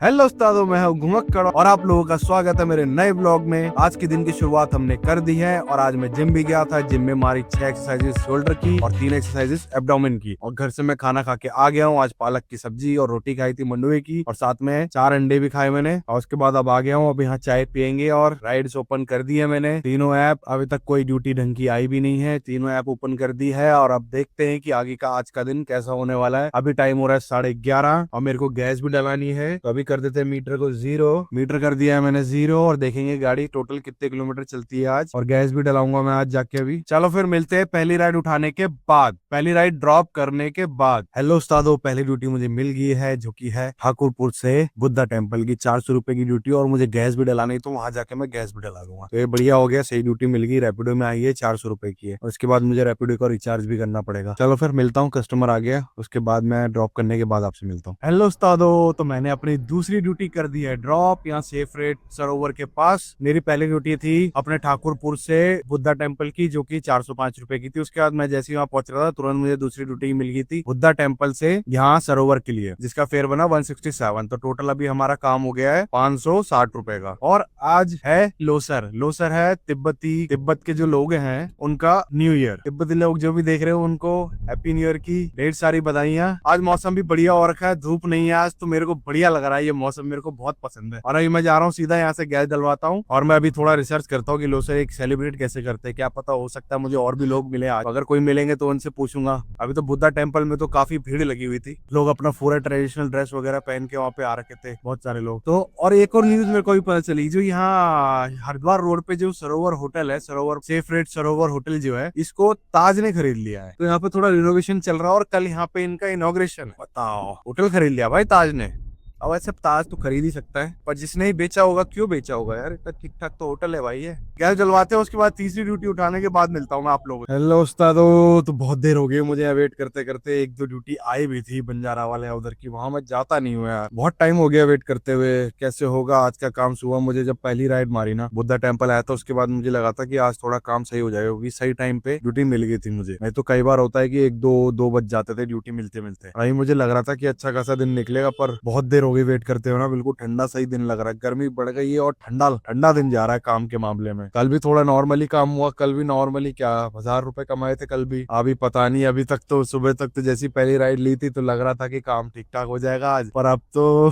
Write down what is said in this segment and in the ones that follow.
Hello उस्तादों, मैं हूँ घुमक्कड़ और आप लोगों का स्वागत है मेरे नए ब्लॉग में। आज के दिन की शुरुआत हमने कर दी है और आज मैं जिम भी गया था। जिम में हमारी 6 एक्सरसाइजेस शोल्डर की और 3 एक्सरसाइजेस एब्डोमेन की, और घर से मैं खाना खा के आ गया हूँ। आज पालक की सब्जी और रोटी खाई थी मंडुए की, और साथ में 4 अंडे भी खाए मैंने। और उसके बाद अब आ गया हूँ, अब यहाँ चाय पियेंगे और राइड्स ओपन कर दी है मैंने। तीनों ऐप, अभी तक कोई ड्यूटी ढंग की आई भी नहीं है, तीनों ऐप ओपन कर दी है। और अब देखते हैं कि आगे का आज का दिन कैसा होने वाला है। अभी टाइम हो रहा है 11:30 और मेरे को गैस भी डलानी है, तो अभी कर देते हैं मीटर को 0। मीटर कर दिया है मैंने 0 और देखेंगे गाड़ी टोटल कितने किलोमीटर चलती है आज, और गैस भी डलाऊंगा मैं आज जाके अभी। चलो फिर मिलते हैं पहली राइड उठाने के बाद, पहली राइड ड्रॉप करने के बाद। हेलो उस्तादो, पहली ड्यूटी मुझे मिल गई है जो कि है ठाकुरपुर से बुद्धा टेम्पल की 400 रुपए की ड्यूटी, और मुझे गैस भी डलानी, तो वहां जाके मैं गैस भी डला दूंगा। तो ये बढ़िया हो गया, सही ड्यूटी मिल गई। रैपिडो में आई है, 400 रुपए की है, और उसके बाद मुझे रैपिडो का रिचार्ज भी करना पड़ेगा। चलो फिर मिलता हूँ, कस्टमर आ गया, उसके बाद मैं ड्रॉप करने के बाद आपसे मिलता हूँ। हेलो उस्तादो, तो मैंने अपनी दूसरी ड्यूटी कर दी है ड्रॉप, यहाँ सेफ रेट सरोवर के पास। मेरी पहली ड्यूटी थी अपने ठाकुरपुर से बुद्धा टेम्पल की, जो कि 405 रुपए की थी। उसके बाद मैं जैसे ही वहां पहुंच रहा था, तुरंत मुझे दूसरी ड्यूटी मिल गई थी बुद्धा टेम्पल से यहाँ सरोवर के लिए, जिसका फेयर बना 167। तो टोटल अभी हमारा काम हो गया है 560 रुपए का। और आज है लोसर। लोसर है तिब्बत के जो लोग हैं उनका न्यू ईयर। तिब्बती लोग जो भी देख रहे हो उनको हैप्पी न्यू ईयर की ढेर सारी बधाइयां। आज मौसम भी बढ़िया हो रखा है, धूप नहीं है आज, तो मेरे को बढ़िया लग रहा है। ये मौसम मेरे को बहुत पसंद है। और अभी मैं जा रहा हूँ सीधा यहाँ से गैस डलवाता हूँ, और मैं अभी थोड़ा रिसर्च करता हूँ कि लोसर एक सेलिब्रेट कैसे करते हैं। क्या पता, हो सकता है मुझे और भी लोग मिले आज। अगर कोई मिलेंगे तो उनसे पूछूंगा। अभी तो बुद्धा टेम्पल में तो काफी भीड़ लगी हुई थी, लोग अपना पूरा ट्रेडिशनल ड्रेस वगैरह पहन के वहाँ पे आ रखे थे, बहुत सारे लोग तो। और एक और न्यूज मेरे को भी पता चली, जो यहाँ हरिद्वार रोड पे जो सरोवर होटल है, सरोवर सेफ रेट सरोवर होटल जो है, इसको ताज ने खरीद लिया है। तो यहाँ पे थोड़ा रिनोवेशन चल रहा है और कल यहाँ पे इनका इनॉग्रेशन। बताओ, होटल खरीद लिया भाई ताज ने। अब ऐसे ताज तो खरीद ही सकता है, पर जिसने ही बेचा होगा, क्यों बेचा होगा यार, इतना ठीक ठाक तो होटल है भाई ये। गैस जलवाते हैं, उसके बाद तीसरी ड्यूटी उठाने के बाद मिलता हूँ मैं आप लोगों को। हेलो उस्तादो, तो बहुत देर हो गई मुझे वेट करते करते। एक दो ड्यूटी आई भी थी बंजारा वाले उधर की, वहां मैं जाता नहीं हूँ यार, बहुत टाइम हो गया वेट करते हुए। कैसे होगा आज का काम। सुबह मुझे जब पहली राइड मारी ना, बुद्धा टेम्पल आया था, उसके बाद मुझे लगा था कि आज थोड़ा काम सही हो जाएगा, क्योंकि सही टाइम पे ड्यूटी मिल गई थी मुझे। नहीं तो कई बार होता है कि 1-2 बज जाते थे ड्यूटी मिलते मिलते। अभी मुझे लग रहा था कि अच्छा खासा दिन निकलेगा, पर बहुत देर हो गई वेट करते हुए ना। बिल्कुल ठंडा सही दिन लग रहा है, गर्मी बढ़ गई है और ठंडा ठंडा दिन जा रहा है काम के मामले में। कल भी थोड़ा नॉर्मली काम हुआ, कल भी नॉर्मली क्या 1000 रुपए कमाए थे कल भी। अभी पता नहीं, अभी तक तो सुबह तक तो जैसी पहली राइड ली थी तो लग रहा था कि काम ठीक ठाक हो जाएगा आज, पर अब तो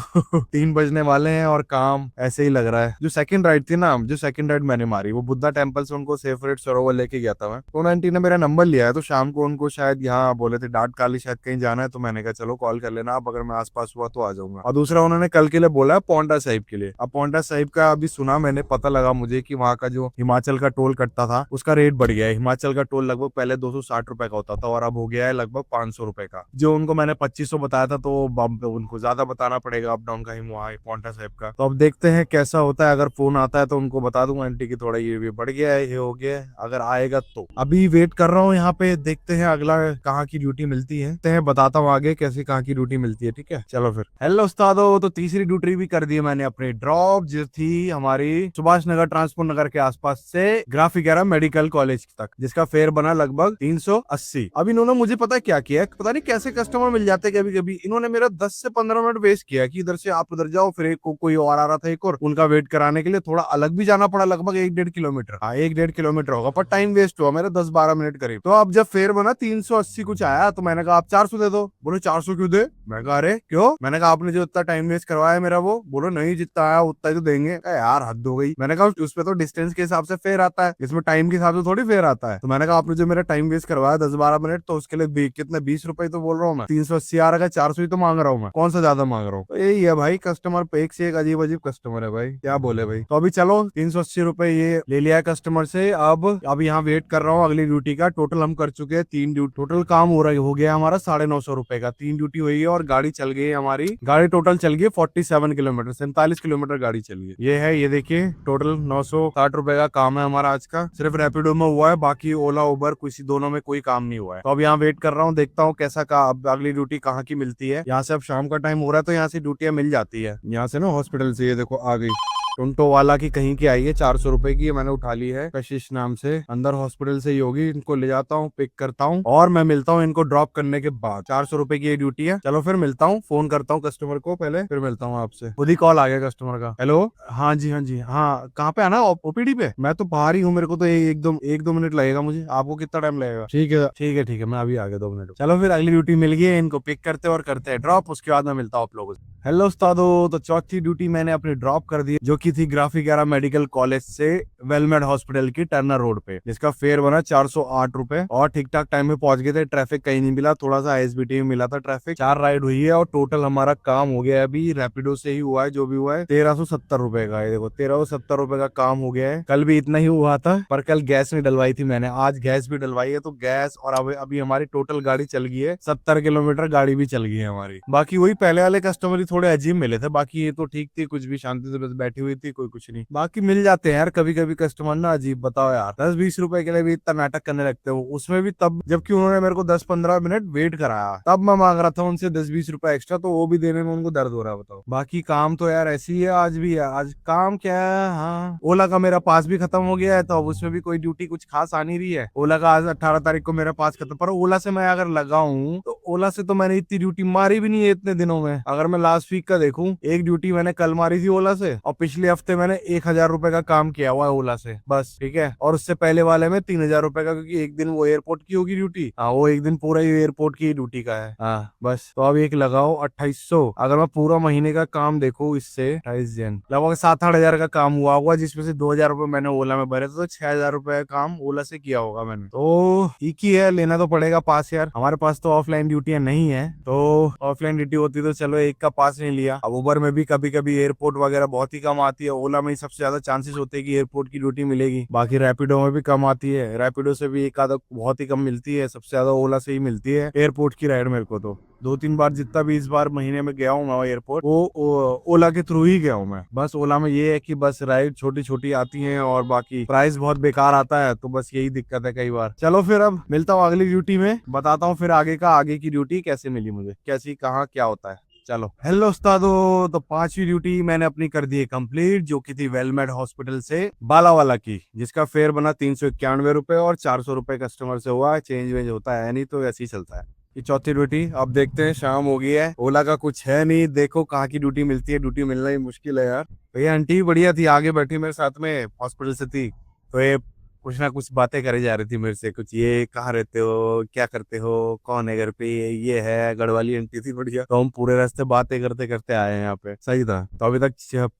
3 बजने वाले हैं और काम ऐसे ही लग रहा है। जो सेकंड राइड थी ना, जो सेकंड राइड मैंने मारी, वो बुद्धा टेम्पल से उनको सेफ रेट सरोवर लेके गया था मैं। तो आंटी ने मेरा नंबर लिया है, तो शाम को उनको शायद यहाँ बोले थे डाट काली शायद कहीं जाना है, तो मैंने कहा चलो कॉल कर लेना आप, अगर मैं आसपास हुआ तो आ जाऊंगा। और दूसरा उन्होंने कल के लिए बोला पौंटा साहिब के लिए। अब पौंटा साहिब का अभी सुना मैंने, पता लगा मुझे कि वहाँ का जो हिमाचल का टोल कटता था उसका रेट बढ़ गया है। हिमाचल का टोल लगभग पहले 260 रुपए का होता था और अब हो गया है लगभग 500 रुपए का। जो उनको मैंने 2500 बताया था, तो उनको ज्यादा बताना पड़ेगा अप डाउन का ही वहाँ पौंटा साहिब का। तो अब देखते हैं कैसा होता है। अगर फोन आता है तो उनको बता दूंगा आंटी की थोड़ा ये भी बढ़ गया है, ये हो गया है, अगर आएगा तो। अभी वेट कर रहा हूँ यहाँ पे, देखते हैं अगला कहाँ की ड्यूटी मिलती है, बताता हूँ आगे कैसे कहाँ की ड्यूटी मिलती है। ठीक है, चलो फिर। हेलो उस्तादो, तो तीसरी ड्यूटी भी कर दी है मैंने अपनी ड्रॉप, जो थी हमारी सुभाष नगर ट्रांसपोर्ट नगर के आसपास से ग्राफिक मेडिकल कॉलेज तक, जिसका फेयर बना लगभग 380। अब इन्होंने मुझे पता क्या किया है, पता नहीं कैसे कस्टमर मिल जाते कभी कभी। इन्होंने मेरा 10 से 15 मिनट वेस्ट किया कि इधर से आप उधर जाओ, फिर एक कोई और आ रहा था, एक और उनका वेट कराने के लिए थोड़ा अलग भी जाना पड़ा, लगभग 1-1.5 किलोमीटर। हाँ, 1-1.5 किलोमीटर होगा, पर टाइम वेस्ट हुआ मेरा 10-12 मिनट करीब। तो अब जब फेयर बना 380 कुछ आया, तो मैंने कहा आप 400 दे दो। बोले 400 क्यों दे? मैं कहा अरे क्यों? मैंने कहा आपने जो इतना टाइम वेस्ट करवाया मेरा वो। बोलो नहीं, जितना आया उतना ही तो देंगे। यार हद हो गई। मैंने कहा उस पे तो डिस्टेंस के हिसाब से फेयर आता है, इसमें टाइम के हिसाब से थोड़ी फेयर आता है। तो मैंने कहा आपने जो मेरा टाइम वेस्ट करवाया 10-12 मिनट, तो उसके लिए कितने 20 रुपए तो बोल रहा हूँ मैं। 380 आ रहा है, 400 ही तो मांग रहा हूँ मैं, कौन सा ज्यादा मांग रहा हूँ। तो यही है भाई, कस्टमर पे एक से एक अजीब अजीब कस्टमर है भाई, क्या बोले भाई। तो अभी चलो 380 रुपए ये ले लिया है कस्टमर से। अब यहाँ वेट कर रहा हूँ अगली ड्यूटी का। टोटल हम कर चुके हैं 3 ड्यूटी, टोटल काम हो गया हमारा 950 रुपए का। 3 ड्यूटी हुई है और गाड़ी चल गई है हमारी। गाड़ी टोटल चल गई 47 किलोमीटर, 47 किलोमीटर गाड़ी चली है। ये है, ये देखिए टोटल 960 रुपए का काम है हमारा आज का। सिर्फ रैपिडो में हुआ है, बाकी ओला उबर किसी दोनों में कोई काम नहीं हुआ है। तो अब यहाँ वेट कर रहा हूँ, देखता हूँ कैसा का अब अगली ड्यूटी कहाँ की मिलती है। यहाँ से अब शाम का टाइम हो रहा है, तो यहाँ से ड्यूटियां मिल जाती है। यहाँ से ना हॉस्पिटल से, ये देखो आ गई। टोंटो वाला की कहीं की आई है, 400 रुपए की, मैंने उठा ली है कशिश नाम से। अंदर हॉस्पिटल से ही होगी। इनको ले जाता हूँ, पिक करता हूँ और मैं मिलता हूँ इनको ड्रॉप करने के बाद। 400 रुपए की ये ड्यूटी है। चलो फिर मिलता हूँ, फोन करता हूँ कस्टमर को पहले, फिर मिलता हूँ आपसे। खुद ही कॉल आ गया कस्टमर का। हेलो, हाँ जी हाँ जी हाँ, कहाँ पे आना? ओपीडी पे? मैं तो बाहर ही हूँ, मेरे को तो एक दो मिनट लगेगा मुझे। आपको कितना टाइम लगेगा? ठीक है ठीक है ठीक है, मैं अभी आ गया 2 मिनट। चलो फिर अगली ड्यूटी मिल गई है, इनको पिक करते और करते हैं ड्रॉप, उसके बाद मैं मिलता हूँ आप लोगों से। हेलो उस्तादो, तो चौथी ड्यूटी मैंने अपनी ड्रॉप कर दी, जो की थी ग्राफिक एरा मेडिकल कॉलेज से वेलमेड हॉस्पिटल की टर्नर रोड पे, जिसका फेयर बना 408 रुपए। और ठीक ठाक टाइम में पहुंच गए थे, ट्रैफिक कहीं नहीं मिला, थोड़ा सा एसबीटी में मिला था ट्रैफिक। 4 राइड हुई है और टोटल हमारा काम हो गया है, अभी रैपिडो से ही हुआ है जो भी हुआ है, 1370 रुपए का। ये देखो 1370 रुपए का काम हो गया है। कल भी इतना ही हुआ था, पर कल गैस नहीं डलवाई थी मैंने, आज गैस भी डलवाई है। तो गैस और अभी हमारी टोटल गाड़ी चल गई है 70 किलोमीटर, गाड़ी भी चल गई है हमारी। बाकी वही पहले वाले कस्टमर ही थोड़े अजीब मिले थे, बाकी ये तो ठीक थी, कुछ भी शांति से बस बैठी हुई थी, कोई कुछ नहीं। बाकी मिल जाते हैं यार कभी कभी कस्टमर ना अजीब, बताओ यार, 10-20 रुपए के लिए भी इतना नाटक करने लगते हो, उसमें भी तब जबकि उन्होंने मेरे को 10-15 मिनट वेट कराया, तब मैं मांग रहा था उनसे 10-20 रुपए एक्स्ट्रा, तो वो भी देने में उनको दर्द हो रहा है, बताओ। बाकी काम तो यार ऐसी ही है, आज भी है। आज काम क्या है, हाँ, ओला का मेरा पास भी खत्म हो गया है, तो अब उसमें भी कोई ड्यूटी कुछ खास आ नहीं रही है। ओला का आज 18 तारीख को मेरा पास खत्म, पर ओला से मैं अगर लगाऊं तो ओला से तो मैंने इतनी ड्यूटी मारी भी नहीं है इतने दिनों में। अगर मैं लास्ट वीक का देखूं, एक ड्यूटी मैंने कल मारी थी ओला से, और पिछले हफ्ते मैंने 1000 रुपए का काम किया हुआ है ओला से बस, ठीक है। और उससे पहले वाले में 3000 रुपए का, क्योंकि एक दिन वो एयरपोर्ट की होगी ड्यूटी, हाँ वो एक दिन पूरा ही एयरपोर्ट की ड्यूटी का है, हाँ बस। तो अब एक लगाओ 2800, अगर मैं पूरा महीने का काम देखूं इससे 28 दिन लगभग 7-8 हजार का काम हुआ होगा, जिसमें से 2000 रुपए मैंने ओला में भरे थे, तो 6000 रुपए का काम ओला से किया होगा मैंने। तो ठीक ही है, लेना तो पड़ेगा पास यार। हमारे पास तो ऑफलाइन ड्यूटियां नहीं है, तो ऑफलाइन ड्यूटी होती तो चलो एक का पास नहीं लिया। अब उबर में भी कभी कभी एयरपोर्ट वगैरह बहुत ही कम आती है, ओला में ही सबसे ज्यादा चांसेस होते हैं कि एयरपोर्ट की ड्यूटी मिलेगी। बाकी रैपिडो में भी कम आती है, रैपिडो से भी एक आधा बहुत ही कम मिलती है, सबसे ज्यादा ओला से ही मिलती है एयरपोर्ट की राइड। मेरे को तो 2-3 बार जितना भी इस बार महीने में गया हूँ मैं एयरपोर्ट, वो ओला के थ्रू ही गया हूँ मैं। बस ओला में ये है कि बस राइड छोटी छोटी आती हैं और बाकी प्राइस बहुत बेकार आता है, तो बस यही दिक्कत है कई बार। चलो फिर अब मिलता हूँ अगली ड्यूटी में, बताता हूँ फिर आगे की ड्यूटी कैसे मिली मुझे, कैसी कहाँ क्या होता है। चलो हेलो उस्तादो, तो 5वीं ड्यूटी मैंने अपनी कर दी है कंप्लीट, जो की थी वेलमेड हॉस्पिटल से बालावाला की, जिसका फेयर बना 391 रुपए, और 400 रुपए कस्टमर से हुआ, चेंज वेंज होता है नहीं, तो ऐसे ही चलता है। ये चौथी ड्यूटी, अब देखते हैं, शाम हो गई है, ओला का कुछ है नहीं, देखो कहाँ की ड्यूटी मिलती है, ड्यूटी मिलना ही मुश्किल है यार। भैया आंटी भी बढ़िया थी, आगे बैठी मेरे साथ में, हॉस्पिटल से थी, तो ये कुछ ना कुछ बातें करे जा रही थी मेरे से, कुछ ये कहाँ रहते हो, क्या करते हो, कौन है घर पे, ये है गढ़वाली आंटी थी बढ़िया। तो हम पूरे रास्ते बातें करते करते आए हैं यहाँ पे, सही था। तो अभी तक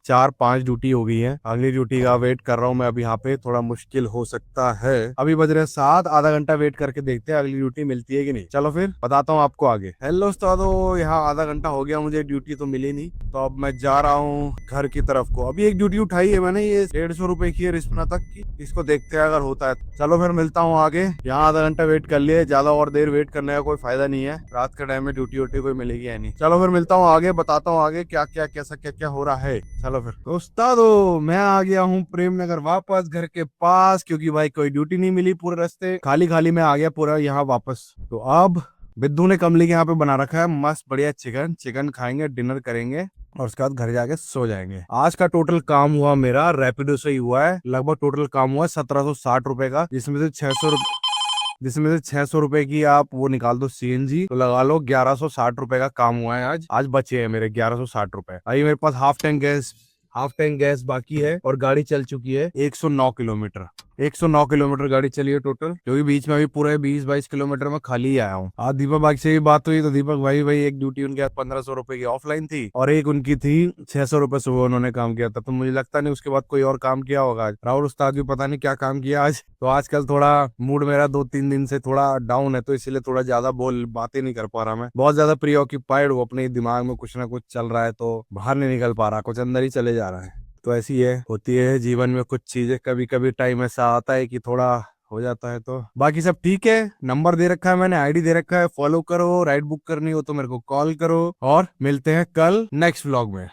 4-5 ड्यूटी हो गई है, अगली ड्यूटी का वेट कर रहा हूँ मैं अभी यहाँ पे, थोड़ा मुश्किल हो सकता है। अभी बज रहे 7, आधा घंटा वेट करके देखते हैं अगली ड्यूटी मिलती है कि नहीं। चलो फिर बताता हूँ आपको आगे। हेलो उस्तादो, यहाँ आधा घंटा हो गया, मुझे ड्यूटी तो मिली नहीं, तो अब मैं जा रहा हूँ घर की तरफ को। अभी एक ड्यूटी उठाई है मैंने, ये 150 रुपए की है रिस्पना तक की, इसको देखते हैं अगर होता है। चलो फिर मिलता हूँ आगे। यहाँ आधा घंटा वेट कर लिए, ज्यादा और देर वेट करने का कोई फायदा नहीं है, रात के टाइम में ड्यूटी वोटी कोई मिलेगी या नहीं। चलो फिर मिलता हूँ आगे, बताता हूँ आगे क्या क्या कैसा क्या क्या हो रहा है। चलो फिर दोस्तों, मैं आ गया हूँ प्रेम नगर वापस घर के पास, क्योंकि भाई कोई ड्यूटी नहीं मिली, पूरे रास्ते खाली खाली मैं आ गया पूरा यहाँ वापस। तो अब बिद्दू ने कमली के यहाँ पे बना रखा है मस्त बढ़िया चिकन खाएंगे, डिनर करेंगे, और उसके बाद घर जाके सो जाएंगे। आज का टोटल काम हुआ मेरा रैपिडो से ही हुआ है, लगभग टोटल काम हुआ 1760 रुपए का, जिसमें से 600 रुपए की आप वो निकाल दो सीएनजी, तो लगा लो 1160 रुपए का काम हुआ है आज बचे हैं मेरे 1160 रुपए। अभी मेरे पास हाफ टैंक गैस बाकी है, और गाड़ी चल चुकी है 109 किलोमीटर। 109 किलोमीटर गाड़ी चली है टोटल, क्योंकि बीच में अभी पूरे 20-22 किलोमीटर में खाली ही आया हूँ। आज दीपक भाई से भी बात हुई, तो दीपक भाई एक ड्यूटी उनके हाथ 1500 रुपए की ऑफलाइन थी, और एक उनकी थी 600 रुपए सुबह उन्होंने काम किया था, तो मुझे लगता नहीं उसके बाद कोई और काम किया होगा आज। राहुल उस्ताद भी पता नहीं क्या काम किया आज। तो आजकल थोड़ा मूड मेरा 2-3 दिन से थोड़ा डाउन है, तो इसलिए थोड़ा ज्यादा बातें नहीं कर पा रहा, मैं बहुत ज्यादा प्री ऑक्यूपाइड हूँ, अपने दिमाग में कुछ ना कुछ चल रहा है, तो बाहर नहीं निकल पा रहा, कुछ अंदर ही चले जा रहा है। तो ऐसी है, होती है जीवन में कुछ चीजें, कभी कभी टाइम ऐसा आता है कि थोड़ा हो जाता है। तो बाकी सब ठीक है, नंबर दे रखा है मैंने, आईडी दे रखा है, फॉलो करो, राइड बुक करनी हो तो मेरे को कॉल करो, और मिलते हैं कल नेक्स्ट व्लॉग में।